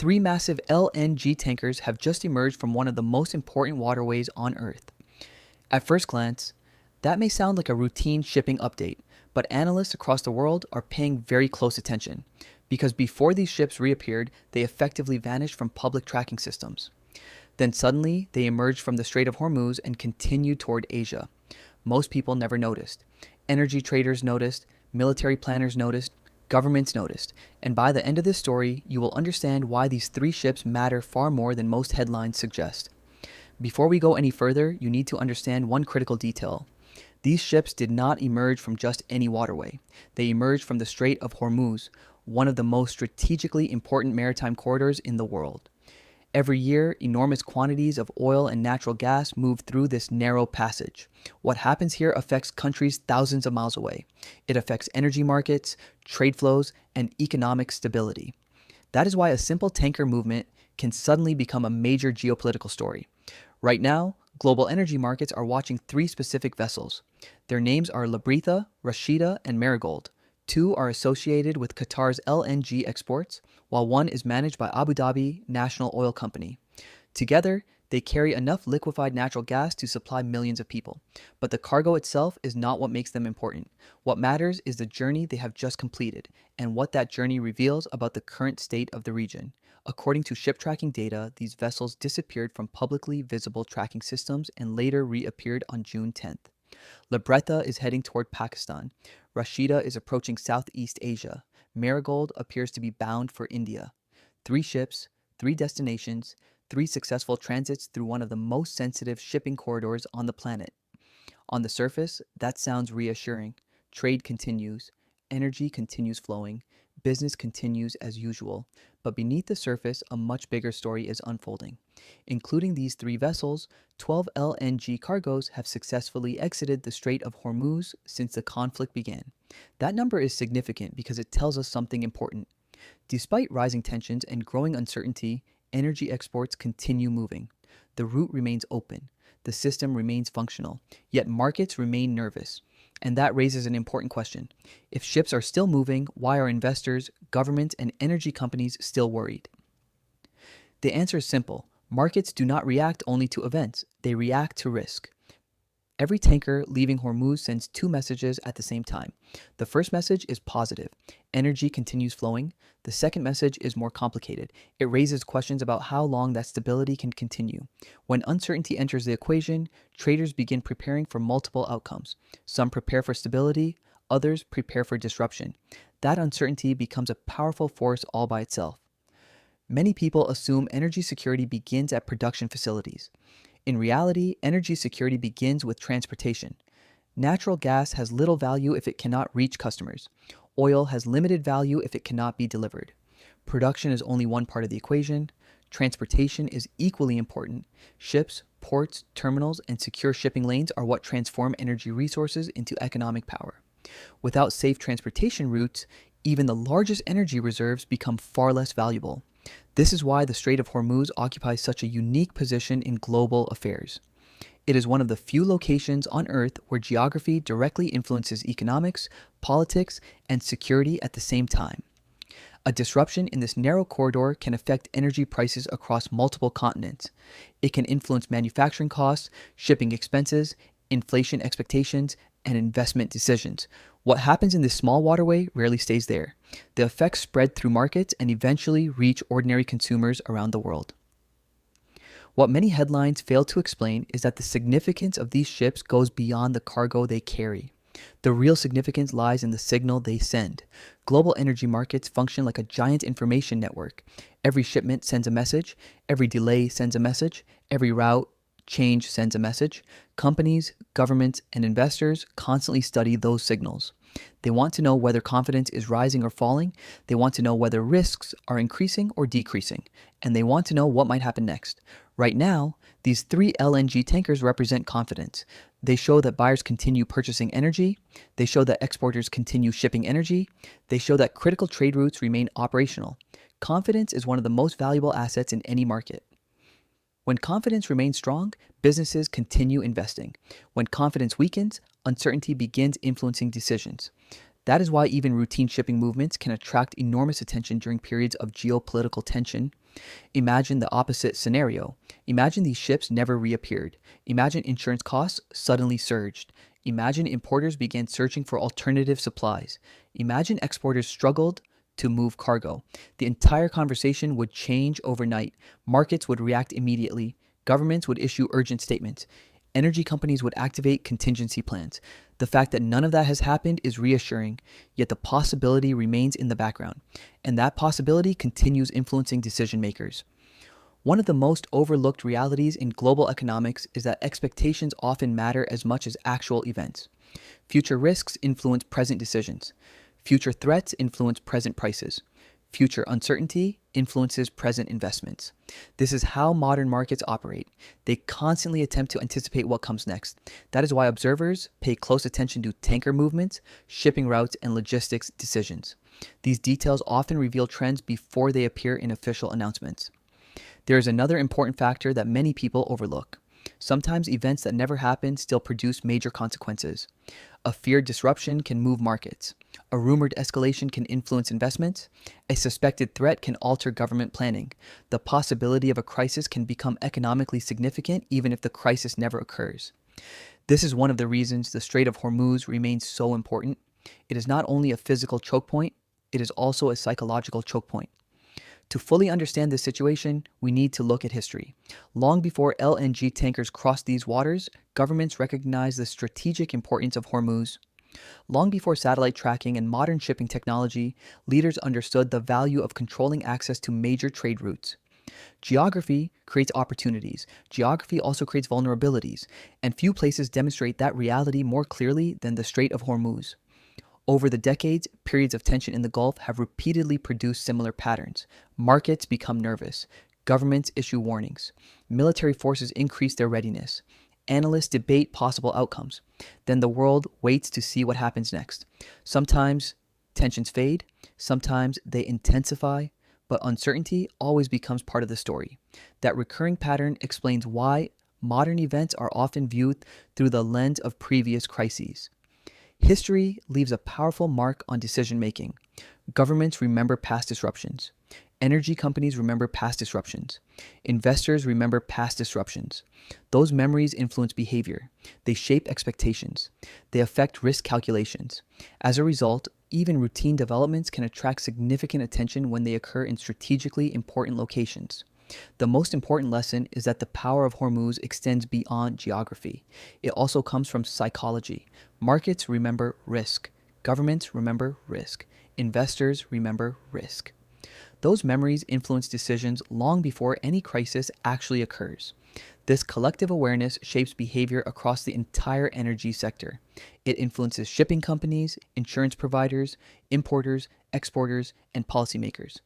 Three massive LNG tankers have just emerged from one of the most important waterways on Earth. At first glance, that may sound like a routine shipping update, but analysts across the world are paying very close attention, because before these ships reappeared, they effectively vanished from public tracking systems. Then suddenly, they emerged from the Strait of Hormuz and continued toward Asia. Most people never noticed. Energy traders noticed, military planners noticed, governments noticed, and by the end of this story, you will understand why these three ships matter far more than most headlines suggest. Before we go any further, you need to understand one critical detail. These ships did not emerge from just any waterway. They emerged from the Strait of Hormuz, one of the most strategically important maritime corridors in the world. Every year, enormous quantities of oil and natural gas move through this narrow passage. What happens here affects countries thousands of miles away. It affects energy markets, trade flows, and economic stability. That is why a simple tanker movement can suddenly become a major geopolitical story. Right now, global energy markets are watching three specific vessels. Their names are Lebrethah, Rasheeda, and Marigold. Two are associated with Qatar's LNG exports, while one is managed by Abu Dhabi National Oil Company. Together, they carry enough liquefied natural gas to supply millions of people. But the cargo itself is not what makes them important. What matters is the journey they have just completed, and what that journey reveals about the current state of the region. According to ship tracking data, these vessels disappeared from publicly visible tracking systems and later reappeared on June 10th. Lebrethah is heading toward Pakistan. Rasheeda is approaching Southeast Asia. Marigold appears to be bound for India. Three ships, three destinations, three successful transits through one of the most sensitive shipping corridors on the planet. On the surface, that sounds reassuring. Trade continues, energy continues flowing, business continues as usual. But beneath the surface, a much bigger story is unfolding. Including these three vessels, 12 LNG cargoes have successfully exited the Strait of Hormuz since the conflict began. That number is significant because it tells us something important. Despite rising tensions and growing uncertainty, energy exports continue moving. The route remains open. The system remains functional. Yet markets remain nervous. And that raises an important question. If ships are still moving, why are investors, governments, and energy companies still worried? The answer is simple. Markets do not react only to events. They react to risk. Every tanker leaving Hormuz sends two messages at the same time. The first message is positive. Energy continues flowing. The second message is more complicated. It raises questions about how long that stability can continue. When uncertainty enters the equation, traders begin preparing for multiple outcomes. Some prepare for stability, others prepare for disruption. That uncertainty becomes a powerful force all by itself. Many people assume energy security begins at production facilities. In reality, energy security begins with transportation. Natural gas has little value if it cannot reach customers. Oil has limited value if it cannot be delivered. Production is only one part of the equation. Transportation is equally important. Ships, ports, terminals, and secure shipping lanes are what transform energy resources into economic power. Without safe transportation routes, even the largest energy reserves become far less valuable. This is why the Strait of Hormuz occupies such a unique position in global affairs. It is one of the few locations on Earth where geography directly influences economics, politics, and security at the same time. A disruption in this narrow corridor can affect energy prices across multiple continents. It can influence manufacturing costs, shipping expenses, inflation expectations, and investment decisions. What happens in this small waterway rarely stays there. The effects spread through markets and eventually reach ordinary consumers around the world. What many headlines fail to explain is that the significance of these ships goes beyond the cargo they carry. The real significance lies in the signal they send. Global energy markets function like a giant information network. Every shipment sends a message, every delay sends a message, every route change sends a message. Companies, governments, and investors constantly study those signals. They want to know whether confidence is rising or falling. They want to know whether risks are increasing or decreasing. And they want to know what might happen next. Right now, these three LNG tankers represent confidence. They show that buyers continue purchasing energy. They show that exporters continue shipping energy. They show that critical trade routes remain operational. Confidence is one of the most valuable assets in any market. When confidence remains strong, businesses continue investing. When confidence weakens, uncertainty begins influencing decisions. That is why even routine shipping movements can attract enormous attention during periods of geopolitical tension. Imagine the opposite scenario. Imagine these ships never reappeared. Imagine insurance costs suddenly surged. Imagine importers began searching for alternative supplies. Imagine exporters struggled to move cargo. The entire conversation would change overnight. Markets would react immediately. Governments would issue urgent statements. Energy companies would activate contingency plans. The fact that none of that has happened is reassuring, yet the possibility remains in the background, and that possibility continues influencing decision makers. One of the most overlooked realities in global economics is that expectations often matter as much as actual events. Future risks influence present decisions. Future threats influence present prices. Future uncertainty influences present investments. This is how modern markets operate. They constantly attempt to anticipate what comes next. That is why observers pay close attention to tanker movements, shipping routes, and logistics decisions. These details often reveal trends before they appear in official announcements. There is another important factor that many people overlook. Sometimes events that never happen still produce major consequences. A feared disruption can move markets. A rumored escalation can influence investments. A suspected threat can alter government planning. The possibility of a crisis can become economically significant even if the crisis never occurs. This is one of the reasons the Strait of Hormuz remains so important. It is not only a physical choke point, it is also a psychological choke point. To fully understand this situation, we need to look at history. Long before LNG tankers crossed these waters, governments recognized the strategic importance of Hormuz. Long before satellite tracking and modern shipping technology, leaders understood the value of controlling access to major trade routes. Geography creates opportunities. Geography also creates vulnerabilities, and few places demonstrate that reality more clearly than the Strait of Hormuz. Over the decades, periods of tension in the Gulf have repeatedly produced similar patterns. Markets become nervous. Governments issue warnings. Military forces increase their readiness. Analysts debate possible outcomes. Then the world waits to see what happens next. Sometimes tensions fade. Sometimes they intensify. But uncertainty always becomes part of the story. That recurring pattern explains why modern events are often viewed through the lens of previous crises. History leaves a powerful mark on decision-making. Governments remember past disruptions. Energy companies remember past disruptions. Investors remember past disruptions. Those memories influence behavior. They shape expectations. They affect risk calculations. As a result, even routine developments can attract significant attention when they occur in strategically important locations. The most important lesson is that the power of Hormuz extends beyond geography. It also comes from psychology. Markets remember risk. Governments remember risk. Investors remember risk. Those memories influence decisions long before any crisis actually occurs. This collective awareness shapes behavior across the entire energy sector. It influences shipping companies, insurance providers, importers, exporters, and policymakers.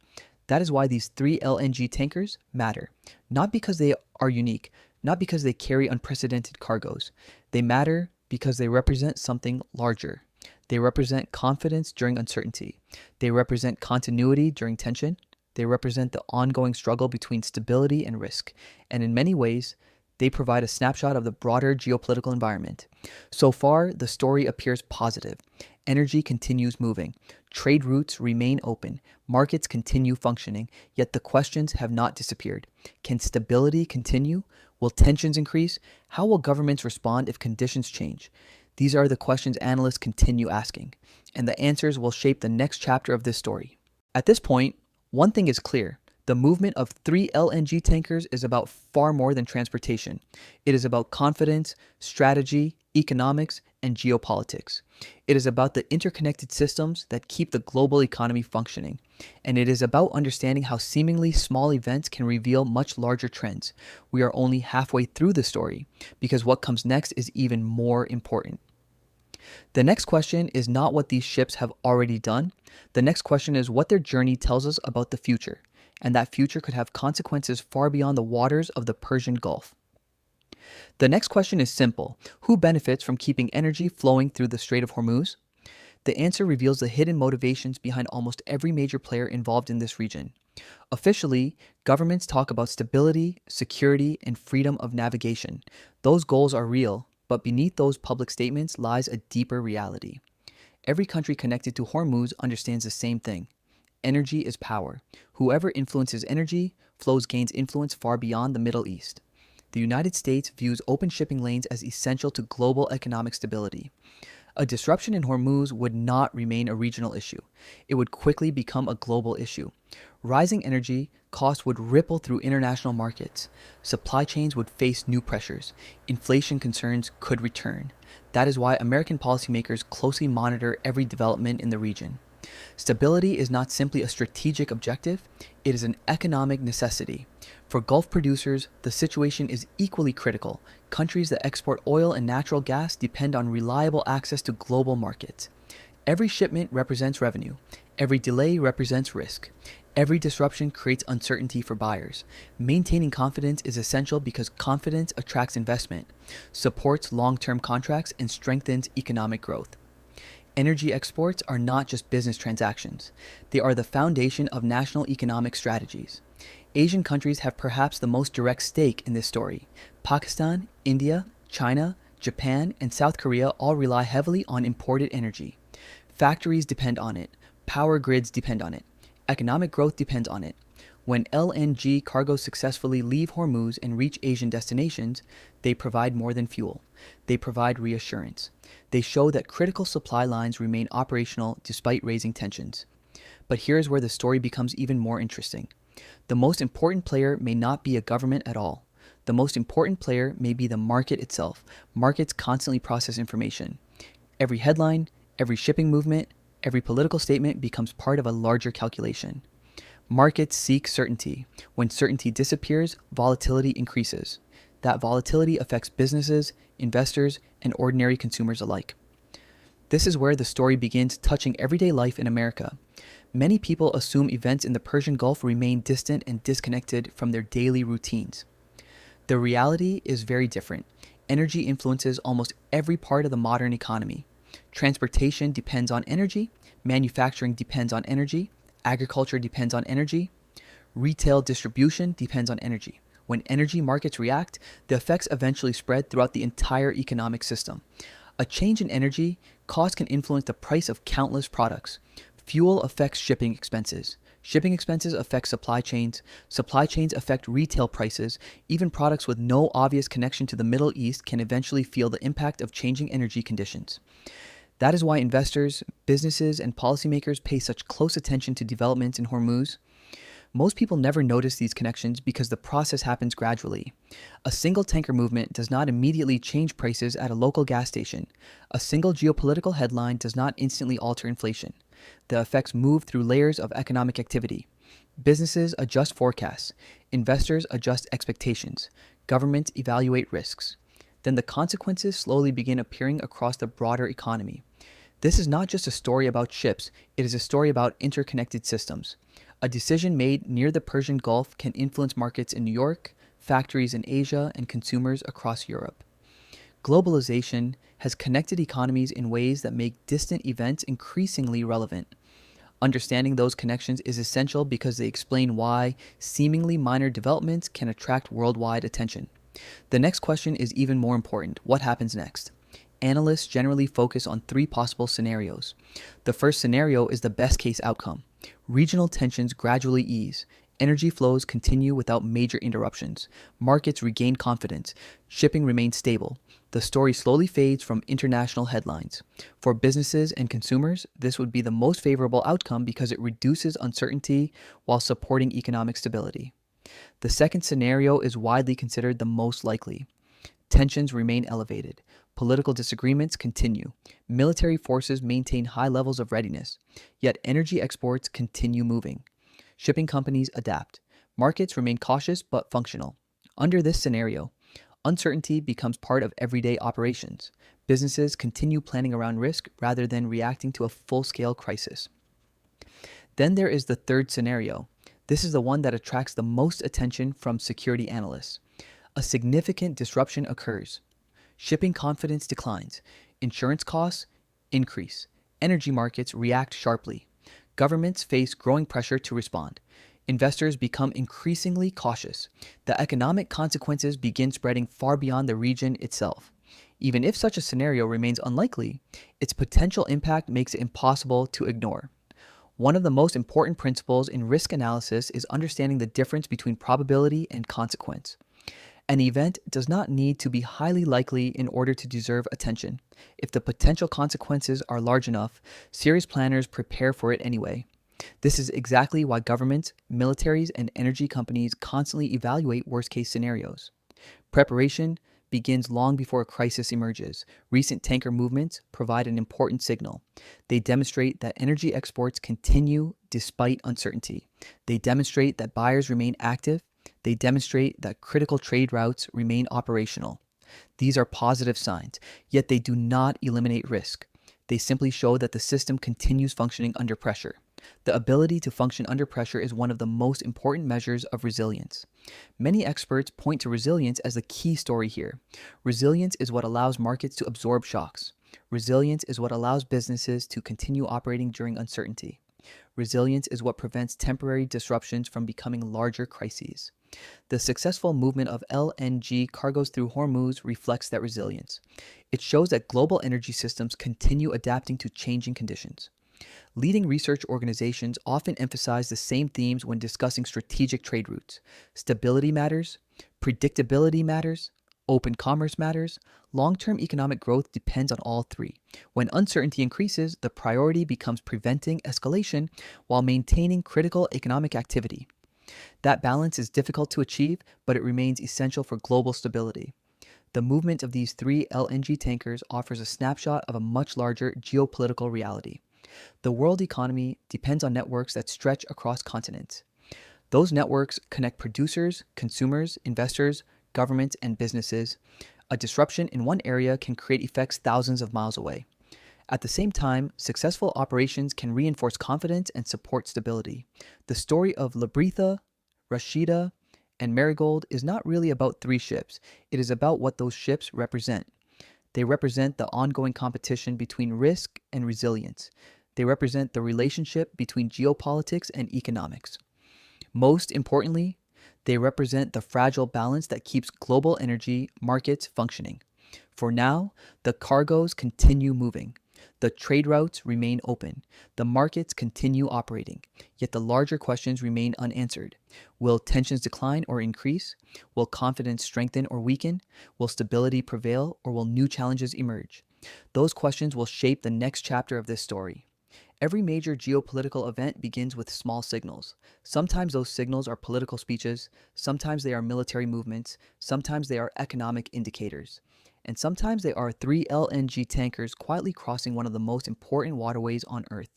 That is why these 3 LNG tankers matter. Not because they are unique, not because they carry unprecedented cargoes. They matter because they represent something larger. They represent confidence during uncertainty. They represent continuity during tension. They represent the ongoing struggle between stability and risk. And in many ways, they provide a snapshot of the broader geopolitical environment. So far, the story appears positive. Energy continues moving. Trade routes remain open. Markets continue functioning, yet the questions have not disappeared. Can stability continue? Will tensions increase? How will governments respond if conditions change? These are the questions analysts continue asking, and the answers will shape the next chapter of this story. At this point, one thing is clear. The movement of 3 LNG tankers is about far more than transportation. It is about confidence, strategy, economics, and geopolitics. It is about the interconnected systems that keep the global economy functioning. And it is about understanding how seemingly small events can reveal much larger trends. We are only halfway through the story, because what comes next is even more important. The next question is not what these ships have already done. The next question is what their journey tells us about the future. And that future could have consequences far beyond the waters of the Persian Gulf. The next question is simple. Who benefits from keeping energy flowing through the Strait of Hormuz? The answer reveals the hidden motivations behind almost every major player involved in this region. Officially, governments talk about stability, security, and freedom of navigation. Those goals are real, but beneath those public statements lies a deeper reality. Every country connected to Hormuz understands the same thing. Energy is power. Whoever influences energy flows gains influence far beyond the Middle East. The United States views open shipping lanes as essential to global economic stability. A disruption in Hormuz would not remain a regional issue. It would quickly become a global issue. Rising energy costs would ripple through international markets. Supply chains would face new pressures. Inflation concerns could return. That is why American policymakers closely monitor every development in the region. Stability is not simply a strategic objective, it is an economic necessity. For Gulf producers, the situation is equally critical. Countries that export oil and natural gas depend on reliable access to global markets. Every shipment represents revenue. Every delay represents risk. Every disruption creates uncertainty for buyers. Maintaining confidence is essential because confidence attracts investment, supports long-term contracts, and strengthens economic growth. Energy exports are not just business transactions. They are the foundation of national economic strategies. Asian countries have perhaps the most direct stake in this story. Pakistan, India, China, Japan, and South Korea all rely heavily on imported energy. Factories depend on it. Power grids depend on it. Economic growth depends on it. When LNG cargoes successfully leave Hormuz and reach Asian destinations, they provide more than fuel. They provide reassurance. They show that critical supply lines remain operational despite raising tensions. But here's where the story becomes even more interesting. The most important player may not be a government at all. The most important player may be the market itself. Markets constantly process information. Every headline, every shipping movement, every political statement becomes part of a larger calculation. Markets seek certainty. When certainty disappears, volatility increases. That volatility affects businesses, investors, and ordinary consumers alike. This is where the story begins touching everyday life in America. Many people assume events in the Persian Gulf remain distant and disconnected from their daily routines. The reality is very different. Energy influences almost every part of the modern economy. Transportation depends on energy, manufacturing depends on energy, agriculture depends on energy, retail distribution depends on energy. When energy markets react, the effects eventually spread throughout the entire economic system. A change in energy cost can influence the price of countless products. Fuel affects shipping expenses. Shipping expenses affect supply chains. Supply chains affect retail prices. Even products with no obvious connection to the Middle East can eventually feel the impact of changing energy conditions. That is why investors, businesses, and policymakers pay such close attention to developments in Hormuz. Most people never notice these connections because the process happens gradually. A single tanker movement does not immediately change prices at a local gas station. A single geopolitical headline does not instantly alter inflation. The effects move through layers of economic activity. Businesses adjust forecasts. Investors adjust expectations. Governments evaluate risks. Then the consequences slowly begin appearing across the broader economy. This is not just a story about ships, it is a story about interconnected systems. A decision made near the Persian Gulf can influence markets in New York, factories in Asia, and consumers across Europe. Globalization has connected economies in ways that make distant events increasingly relevant. Understanding those connections is essential because they explain why seemingly minor developments can attract worldwide attention. The next question is even more important. What happens next? Analysts generally focus on three possible scenarios. The first scenario is the best case outcome. Regional tensions gradually ease. Energy flows continue without major interruptions. Markets regain confidence. Shipping remains stable. The story slowly fades from international headlines. For businesses and consumers, this would be the most favorable outcome because it reduces uncertainty while supporting economic stability. The second scenario is widely considered the most likely. Tensions remain elevated. Political disagreements continue. Military forces maintain high levels of readiness. Yet energy exports continue moving. Shipping companies adapt. Markets remain cautious but functional. Under this scenario, uncertainty becomes part of everyday operations. Businesses continue planning around risk rather than reacting to a full-scale crisis. Then there is the third scenario. This is the one that attracts the most attention from security analysts. A significant disruption occurs. Shipping confidence declines. Insurance costs increase. Energy markets react sharply. Governments face growing pressure to respond. Investors become increasingly cautious. The economic consequences begin spreading far beyond the region itself. Even if such a scenario remains unlikely, its potential impact makes it impossible to ignore. One of the most important principles in risk analysis is understanding the difference between probability and consequence. An event does not need to be highly likely in order to deserve attention. If the potential consequences are large enough, serious planners prepare for it anyway. This is exactly why governments, militaries, and energy companies constantly evaluate worst-case scenarios. Preparation begins long before a crisis emerges. Recent tanker movements provide an important signal. They demonstrate that energy exports continue despite uncertainty. They demonstrate that buyers remain active. They demonstrate that critical trade routes remain operational. These are positive signs, yet they do not eliminate risk. They simply show that the system continues functioning under pressure. The ability to function under pressure is one of the most important measures of resilience. Many experts point to resilience as the key story here. Resilience is what allows markets to absorb shocks. Resilience is what allows businesses to continue operating during uncertainty. Resilience is what prevents temporary disruptions from becoming larger crises. The successful movement of LNG cargoes through Hormuz reflects that resilience. It shows that global energy systems continue adapting to changing conditions. Leading research organizations often emphasize the same themes when discussing strategic trade routes. Stability matters, predictability matters, open commerce matters, long-term economic growth depends on all three. When uncertainty increases, the priority becomes preventing escalation while maintaining critical economic activity. That balance is difficult to achieve, but it remains essential for global stability. The movement of these three LNG tankers offers a snapshot of a much larger geopolitical reality. The world economy depends on networks that stretch across continents. Those networks connect producers, consumers, investors, governments, and businesses. A disruption in one area can create effects thousands of miles away. At the same time, successful operations can reinforce confidence and support stability. The story of Lebrethah, Rasheeda, and Marigold is not really about three ships. It is about what those ships represent. They represent the ongoing competition between risk and resilience. They represent the relationship between geopolitics and economics. Most importantly, they represent the fragile balance that keeps global energy markets functioning. For now, the cargoes continue moving. The trade routes remain open. The markets continue operating. Yet the larger questions remain unanswered. Will tensions decline or increase? Will confidence strengthen or weaken? Will stability prevail or will new challenges emerge? Those questions will shape the next chapter of this story. Every major geopolitical event begins with small signals. Sometimes those signals are political speeches, sometimes they are military movements, sometimes they are economic indicators, and sometimes they are three LNG tankers quietly crossing one of the most important waterways on Earth.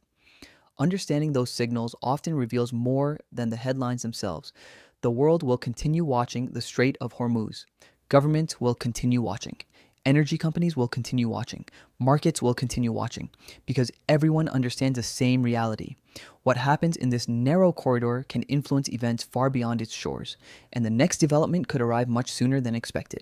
Understanding those signals often reveals more than the headlines themselves. The world will continue watching the Strait of Hormuz. Governments will continue watching. Energy companies will continue watching. Markets will continue watching because everyone understands the same reality. What happens in this narrow corridor can influence events far beyond its shores, and the next development could arrive much sooner than expected.